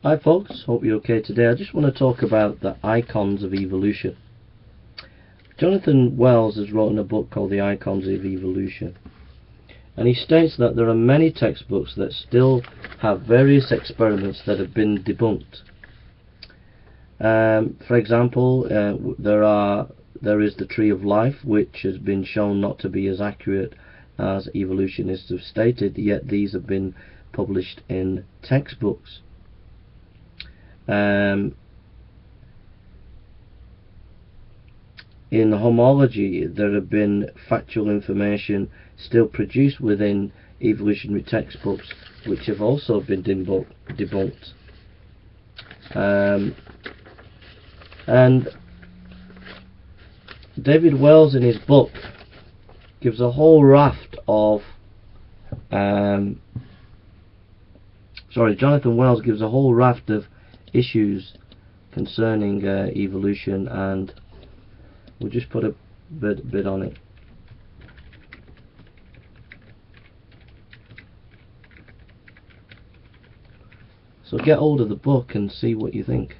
Hi folks, hope you're okay today. I just want to talk about the icons of evolution. Jonathan Wells has written a book called The Icons of Evolution, and he states that there are many textbooks that still have various experiments that have been debunked. For example, there is the Tree of Life, which has been shown not to be as accurate as evolutionists have stated, yet these have been published in textbooks. In homology, there have been factual information still produced within evolutionary textbooks which have also been debunked. And David Wells in his book gives a whole raft of Jonathan Wells gives a whole raft of issues concerning evolution, and we'll just put a bit on it. So get hold of the book and see what you think.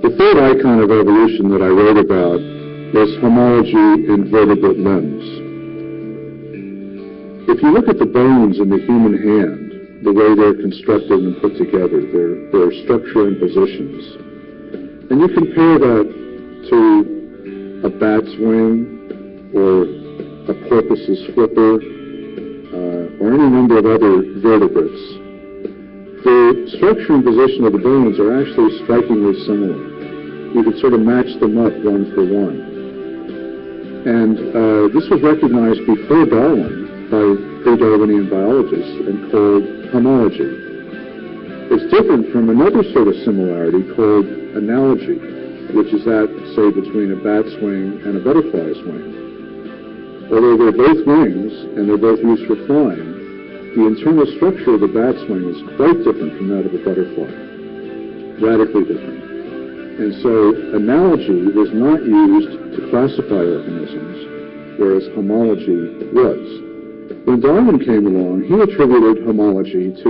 The third icon of evolution that I wrote about was homology in vertebrate limbs. If you look at the bones in the human hand, the way they're constructed and put together, their structure and positions, and you compare that to a bat's wing or a porpoise's flipper or any number of other vertebrates, the structure and position of the bones are actually strikingly similar. You could sort of match them up one for one. And this was recognized before Darwin by pre-Darwinian biologists and called homology. It's different from another sort of similarity called analogy, which is that, say, between a bat's wing and a butterfly's wing. Although they're both wings and they're both used for flying, the internal structure of the bat's wing is quite different from that of a butterfly. Radically different. And so analogy was not used to classify organisms, whereas homology was. When Darwin came along, he attributed homology to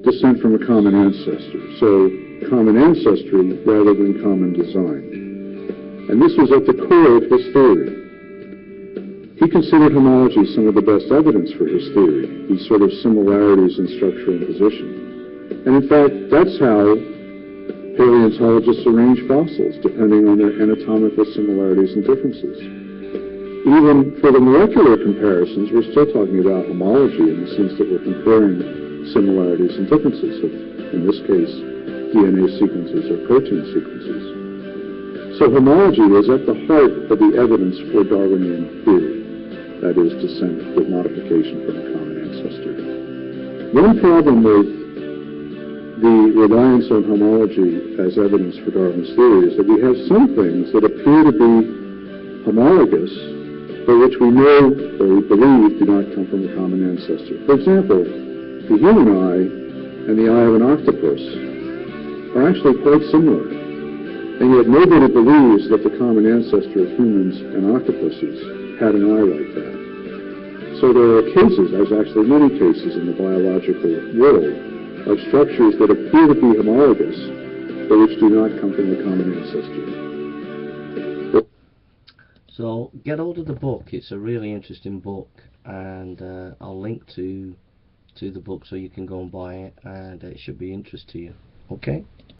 descent from a common ancestor. So common ancestry rather than common design. And this was at the core of his theory. He considered homology some of the best evidence for his theory, these sort of similarities in structure and position. And in fact, that's how paleontologists arrange fossils, depending on their anatomical similarities and differences. Even for the molecular comparisons, we're still talking about homology in the sense that we're comparing similarities and differences of, in this case, DNA sequences or protein sequences. So homology was at the heart of the evidence for Darwinian theory, that is, descent with modification from a common ancestor. One problem with the reliance on homology as evidence for Darwin's theory is that we have some things that appear to be homologous, but which we know or we believe do not come from a common ancestor. For example, the human eye and the eye of an octopus are actually quite similar, and yet nobody believes that the common ancestor of humans and octopuses had an eye like that. So there are cases, there's actually many cases in the biological world, of structures that appear to be homologous, but which do not come from the common ancestor. So get hold of the book. It's a really interesting book, and I'll link to the book so you can go and buy it, and it should be of interest to you. Okay?